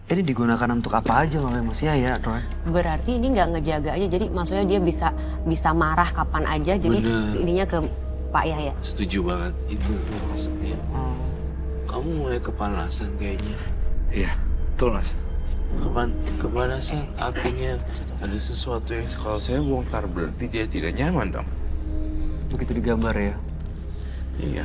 Ini digunakan untuk apa aja oleh Mas Yaya, Roy? Berarti ini nggak ngejaga aja, jadi maksudnya dia bisa marah kapan aja, jadi Bener. ininya ke Pak Yahya. Setuju banget, itu maksudnya. Kamu mulai kepanasan kayaknya. Iya, betul Mas. Kepanasan artinya ada sesuatu yang kalau saya bongkar berarti dia tidak nyaman dong. Begitu digambar ya. Iya.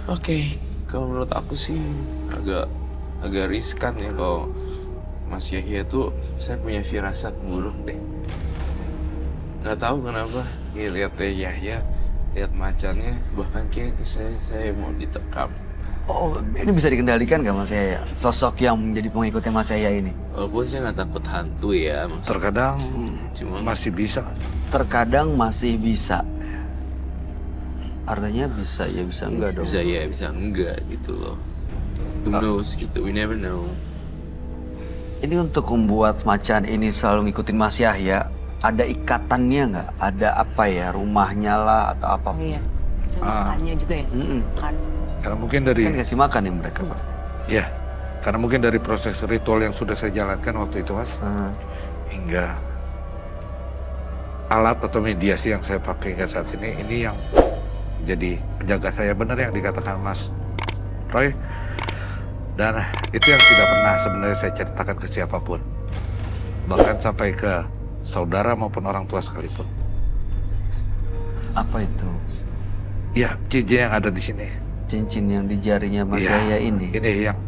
Oke, kalau menurut aku sih agak riskan ya kalau Mas Yahya tuh saya punya firasat buruk deh. Nggak tahu kenapa. Ya, lihat teh Yahya, lihat macannya, bahkan kayak saya mau ditekam. Oh, ini bisa dikendalikan nggak Mas Yaya? Sosok yang menjadi pengikutnya Mas Yaya ini? Walaupun saya nggak takut hantu ya, Mas. Terkadang Cuma masih bisa. Terkadang masih bisa. Artinya bisa ya bisa enggak dong. bisa ya, bisa enggak gitu loh. Who knows gitu, we never know. Ini untuk membuat macan ini selalu ngikutin Mas Yahya, ada ikatannya nggak? Ada apa ya, rumahnya lah atau apa? Oh iya, makannya juga ya. Kan. Karena mungkin dari Kan kasih makan nih mereka pasti. ya, karena mungkin dari proses ritual yang sudah saya jalankan waktu itu Mas, hingga alat atau mediasi yang saya pakai hingga saat ini yang jadi penjaga saya, benar yang dikatakan Mas Roy. Dan itu yang tidak pernah sebenarnya saya ceritakan ke siapapun, bahkan sampai ke saudara maupun orang tua sekalipun. Apa itu? Ya, cincin yang ada di sini. Cincin yang di jarinya Mas Ya, Yahya ini. Ini yang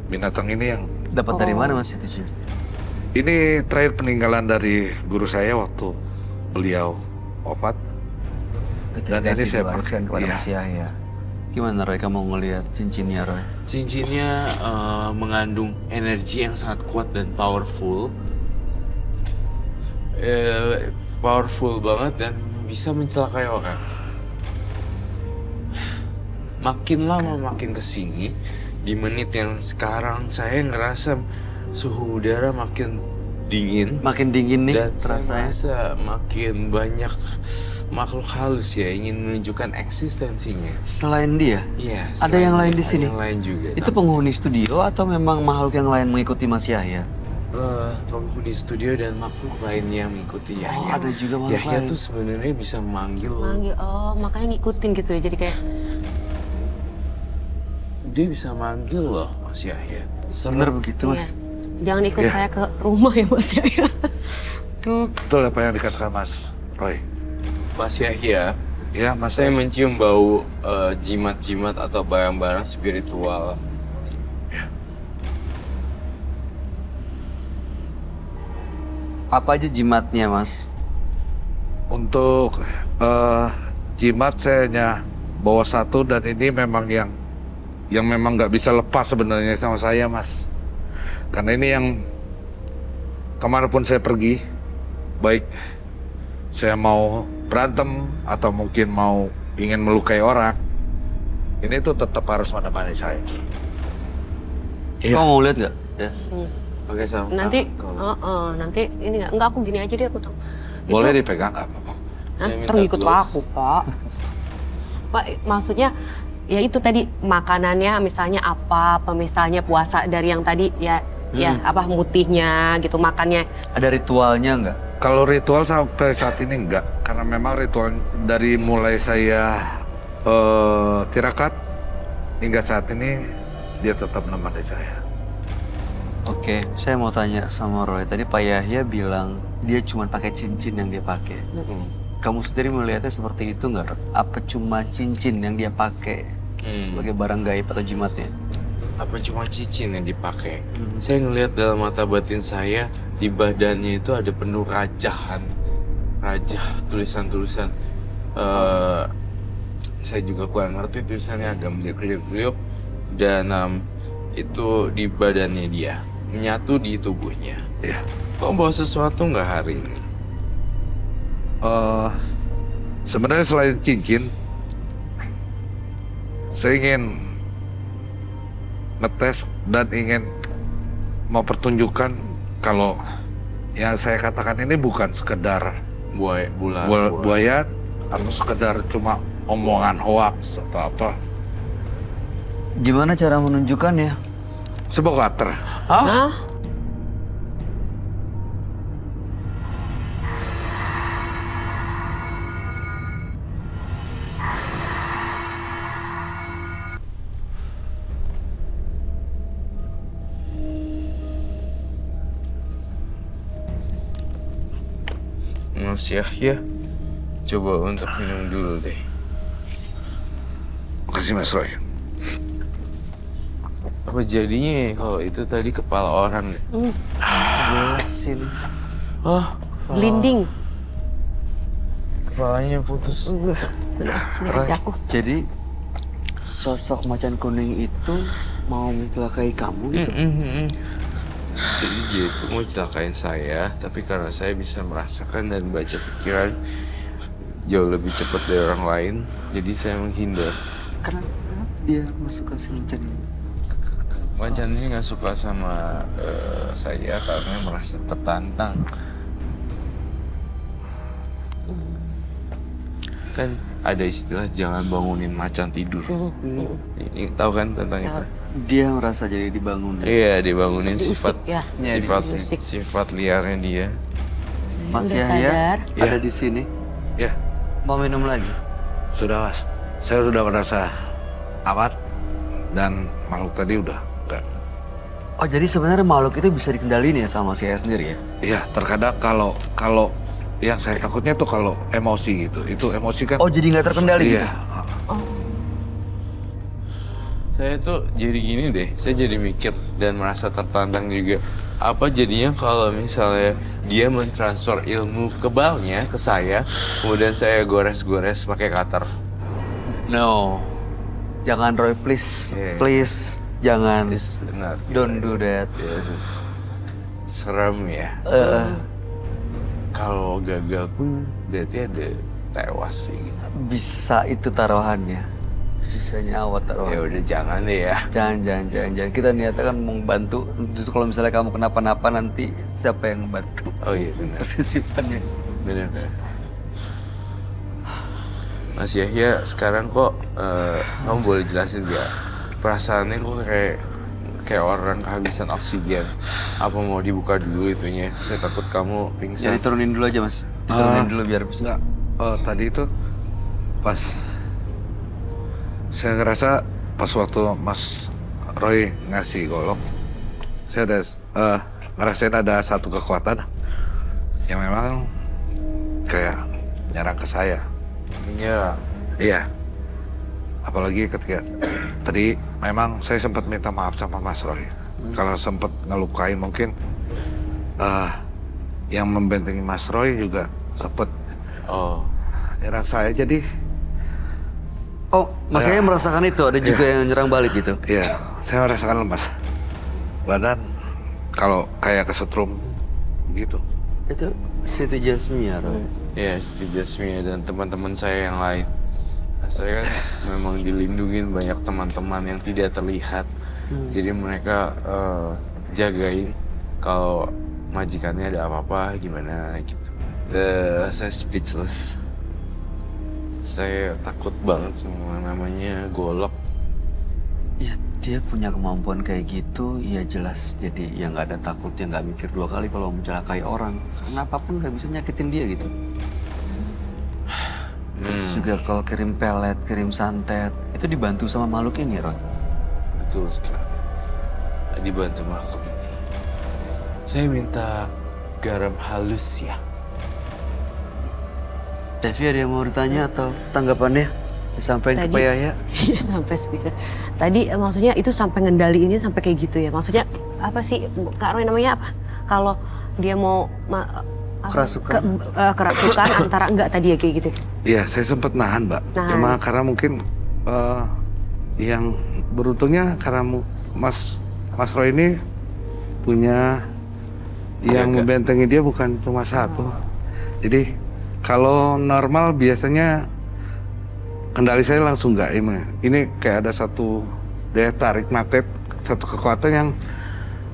binatang ini yang Dapat dari mana Mas itu cincin? ini terakhir peninggalan dari guru saya waktu beliau wafat. Itu Dan ini dikasih saya diwariskan pakai, kepada iya. Mas Yahya. Gimana Roy, kamu ngelihat cincinnya Roy? Cincinnya mengandung energi yang sangat kuat dan powerful. Powerful banget dan bisa mencelakai orang. Makin lama makin kesini, di menit yang sekarang saya ngerasa suhu udara makin dingin. Makin dingin nih Dan terasa ya. saya merasa makin banyak makhluk halus ya ingin menunjukkan eksistensinya. Selain dia, Iya. ada yang lain di ada sini. Yang lain juga. Itu penghuni studio atau memang makhluk yang lain mengikuti Mas Yahya? Penghuni studio dan makhluk lainnya yang mengikuti Yahya. Oh, ada juga makhluk Yahya lain. tuh sebenarnya bisa memanggil. Manggil, oh makanya ngikutin gitu ya, jadi kayak Dia bisa manggil loh Mas Yahya. Bener begitu iya. Mas? Jangan ikut Iya. saya ke rumah ya Mas Yahya. Betul apa yang dikatakan Mas Roy. Mas Yahya, Ya, Mas saya mencium bau jimat-jimat atau barang-barang spiritual. Apa aja jimatnya Mas? Untuk jimat saya hanya bawa satu, dan ini memang yang memang nggak bisa lepas sebenarnya sama saya Mas. Karena ini yang kemanapun saya pergi, baik saya mau berantem atau mungkin mau ingin melukai orang, ini tuh tetap harus menemani saya. Iya. Kamu mau lihat nggak? Ya. Pakai sama Nanti, kalau- nanti ini enggak aku gini aja deh, aku tahu. Boleh Itu, dipegang nggak apa-apa. Hah? Saya minta Terikut gloves. aku Pak. Pak, maksudnya ya itu tadi makanannya misalnya apa, misalnya puasa dari yang tadi ya, ya apa mutihnya gitu makannya. Ada ritualnya nggak? Kalau ritual sampai saat ini enggak, karena memang ritual dari mulai saya tirakat hingga saat ini dia tetap menemani saya. Oke, saya mau tanya sama Roy. Tadi Pak Yahya bilang dia cuma pakai cincin yang dia pakai. Kamu sendiri melihatnya seperti itu nggak? Roy? Apa cuma cincin yang dia pakai sebagai barang gaib atau jimatnya? Apa cuma cincin yang dipakai? Saya ngelihat dalam mata batin saya, di badannya itu ada penuh rajahan. Rajah, tulisan-tulisan. Saya juga kurang ngerti tulisannya, agak meliuk-liuk. Dan itu di badannya dia, menyatu di tubuhnya. Iya. Kau bawa sesuatu nggak hari ini? Sebenarnya selain cincin, saya ingin ngetes dan ingin mempertunjukkan kalau yang saya katakan ini bukan sekedar buaya atau sekedar cuma omongan hoax atau apa. Gimana cara menunjukkannya? Sebuah water. Hah? Mas Yahya, coba untuk minum dulu deh. Makasih Mas Roy. Apa jadinya ya kalau itu tadi kepala orang ya? Sini. Oh, Blinding. kepalanya putus. Sini aja aku. Jadi sosok macan kuning itu mau mencelakai kamu gitu? Jadi dia itu mau celakain saya, tapi karena saya bisa merasakan dan baca pikiran jauh lebih cepat dari orang lain, jadi saya menghindar. Kenapa dia masuk ke si macan ini? Macan ini nggak suka sama saya karena merasa tertantang. Kan ada istilah jangan bangunin macan tidur. Ini tahu kan tentang itu? Dia merasa jadi dibangun. Iya, dibangunin Diusik sifat ya. Diusik. sifat liarnya dia. Saya Mas udah Yahya sadar. ada di sini. Ya, Mau minum lagi? sudah Mas. Saya sudah merasa aman dan makhluk tadi udah enggak. Oh jadi sebenarnya makhluk itu bisa dikendaliin ya sama saya sendiri ya? Iya, terkadang kalau yang saya takutnya tuh kalau emosi gitu. Itu emosi kan. Oh jadi nggak terkendali Iya. gitu? Saya tuh jadi gini deh, saya jadi mikir dan merasa tertantang juga. Apa jadinya kalau misalnya dia mentransfer ilmu kebalnya ke saya, kemudian saya gores-gores pakai cutter. No. Jangan Roy please. Yeah. Please. Jangan. It's not Don't do that. Yes, serem ya. Kalau gagal pun berarti ada tewas sih gitu. Bisa itu taruhannya. Bisa nyawa Ya taruhannya. udah jangan deh ya. Jangan. Kita niatnya kan mau bantu. Itu kalau misalnya kamu kenapa-napa nanti siapa yang bantu? Oh iya benar. Partisipannya. Benar. Mas Yahya, sekarang kok kamu boleh jelasin gak? Perasaannya kok kayak orang kehabisan oksigen. Apa mau dibuka dulu itunya? Saya takut kamu Jadi pingsan. turunin dulu aja mas. Diturunin dulu biar bisa. Enggak. Tadi itu pas saya ngerasa pas waktu Mas Roy ngasih golok, saya ada ngerasain ada satu kekuatan yang memang kayak nyerang ke saya. Iya. Iya. Apalagi ketika tadi memang saya sempat minta maaf sama Mas Roy. Kalau sempat ngelukai mungkin yang membentengi Mas Roy juga sempat Oh. nyerang saya. Jadi Oh, mas saya merasakan itu. Ada juga yang nyerang balik gitu. iya, saya merasakan lemas. Badan kalau kayak kesetrum gitu. Itu Siti Jasmine ya, Roy? Ya, Siti Jasmine dan teman-teman saya yang lain. Nah, saya kan memang dilindungin banyak teman-teman yang tidak terlihat. Jadi mereka jagain kalau majikannya ada apa-apa gimana gitu. Saya speechless. Saya takut banget sama namanya golok. Ya dia punya kemampuan kayak gitu, ya jelas. Jadi ya nggak ada takut, ya nggak mikir dua kali kalau mencelakai orang. Karena apapun nggak bisa nyakitin dia gitu. Terus juga kalau kirim pelet, kirim santet, itu dibantu sama makhluk ini, Roy. Betul sekali. Dibantu makhluk ini. Saya minta garam halus ya. Devi ada yang mau ditanya atau tanggapannya? Disampaikan ke Pak Yahya? Iya sampai speaker. Tadi maksudnya itu sampai ngendali ini sampai kayak gitu ya. Maksudnya apa sih Kak Roy namanya apa? Kalau dia mau Kerasukan. kerasukan antara enggak tadi ya kayak gitu. Iya, saya sempat nahan, Mbak. Nahan. Cuma karena mungkin yang beruntungnya karena Mas Roy ini punya yang Jaga. membentengi dia bukan cuma satu. Jadi kalau normal biasanya kendali saya langsung nggak ini. Ini kayak ada satu daya tarik magnet, satu kekuatan yang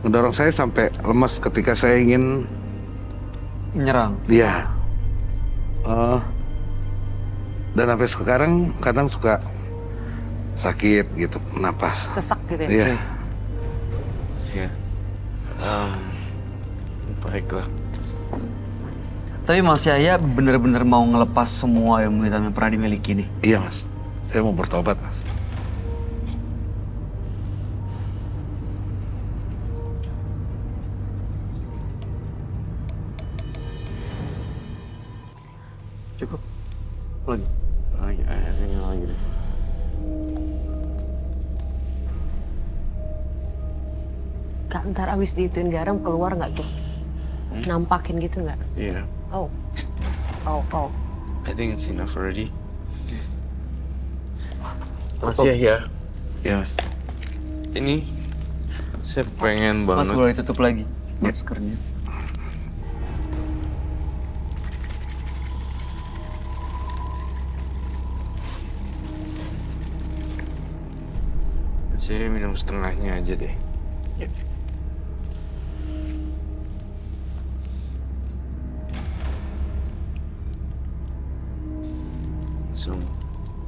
mendorong saya sampai lemas ketika saya ingin Menyerang. dia. Dan sampai sekarang kadang suka sakit gitu, napas. Sesak gitu ya. Iya. Baiklah. Tapi Mas Yahya bener-bener mau ngelepas semua ilmu hitam yang pernah dimiliki nih. Iya mas, saya mau bertobat mas. Cukup. Lagi. Lagi deh. Kak, ntar abis diituin garam keluar nggak tuh? Nampakin gitu nggak? Iya. Oh. Oh. I think it's enough already. Mas Yahya, Iya mas. ini saya pengen Mas banget. boleh tutup lagi maskernya. Saya minum setengahnya aja deh.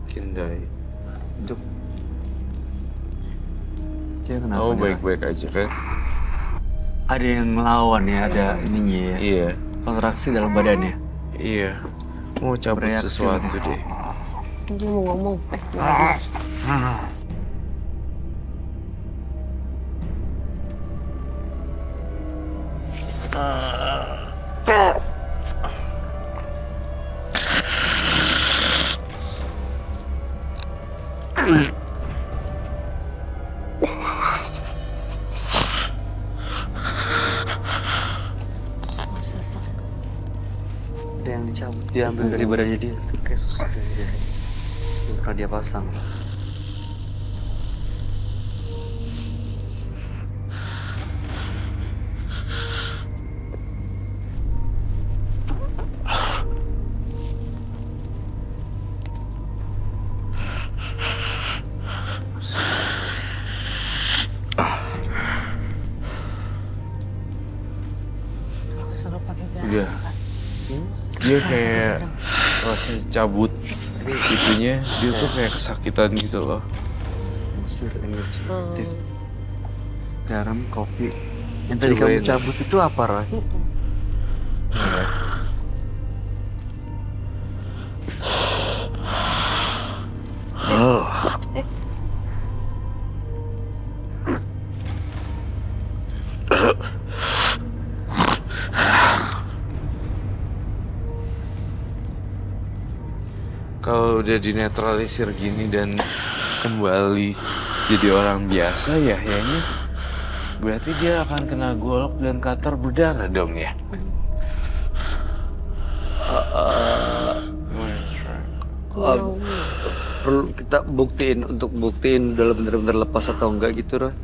Kindai. Untuk Cek kenapa? Oh nih, Ra? baik-baik aja kan? Ada yang ngelawan ya, ada ininya ya. Iya, Kontraksi dalam badannya. iya. Mau cabut Bereaksi. sesuatu deh. Dia mau ngomong. Sesak. Ada yang dicabut, diambil dari badannya dia. Kayak susah dia. Yang pernah dia pasang. Selalu pakai garam. Udah. Dia kayak rasanya cabut itunya, dia tuh kayak kesakitan gitu loh. Musir energi aktif. Garam, kopi. Yang tadi Cobain. kamu cabut itu apa, Roy? Kalau udah dinetralisir gini dan kembali jadi orang biasa ya, ini berarti dia akan kena golok dan katar berdarah dong ya. Perlu kita buktiin, untuk buktiin udah bener-bener lepas atau enggak gitu, Roy?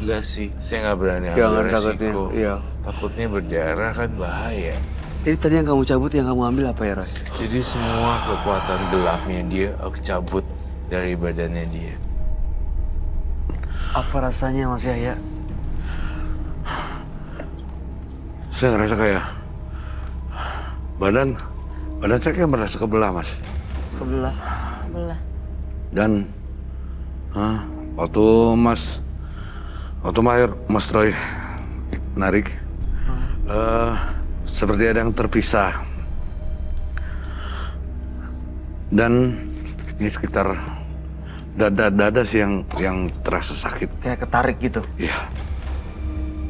Enggak sih, saya nggak berani Jangan ambil takutnya, resiko. iya. Takutnya berdarah kan bahaya. Jadi tadi yang kamu cabut, yang kamu ambil apa ya, Roy? Jadi semua kekuatan gelapnya dia aku cabut dari badannya dia. Apa rasanya, Mas Yahya? Saya ngerasa kayak badan saya kayak merasa kebelah mas. Kebelah. Belah. Dan waktu Mas Roy narik, seperti ada yang terpisah. Dan ini sekitar dada sih yang terasa sakit. Kayak ketarik gitu. Iya.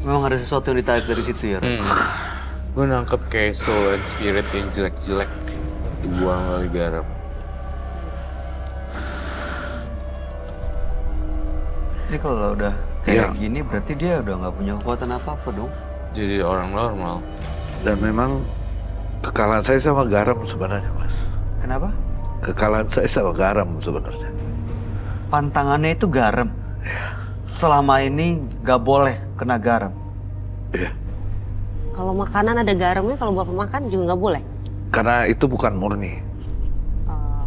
Memang ada sesuatu yang ditarik dari situ ya, Roy? Gue nangkep kayak soul and spirit yang jelek-jelek dibuang oleh garam. Ini kalau udah kayak Iya. gini berarti dia udah nggak punya kekuatan apa-apa dong. Jadi orang normal. Dan memang kekalahan saya sama garam sebenarnya mas. Kenapa? Kekalahan saya sama garam sebenarnya. Pantangannya itu garam. Selama ini nggak boleh kena garam. Iya. Kalau makanan ada garamnya, kalau bapak makan juga nggak boleh. Karena itu bukan murni.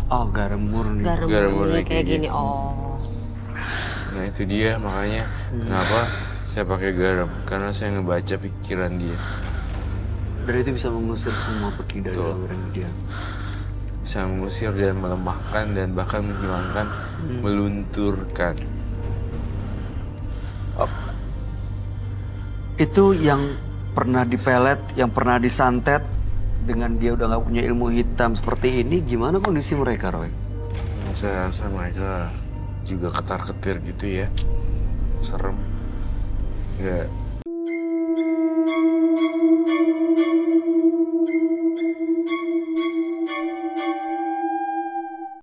Oh, garam murni. Garam, Garam murni murni kayak kayak gini. Oh. Nah itu dia makanya kenapa saya pakai garam. Karena saya ngebaca pikiran dia. Dan itu bisa mengusir semua pergi dari Betul. dalam dia. Bisa mengusir dan melemahkan dan bahkan menghilangkan, melunturkan. Itu yang pernah dipelet, yang pernah disantet, dengan dia udah nggak punya ilmu hitam seperti ini, gimana kondisi mereka, Roy? Saya rasa mereka juga ketar-ketir gitu ya. Serem. Ya,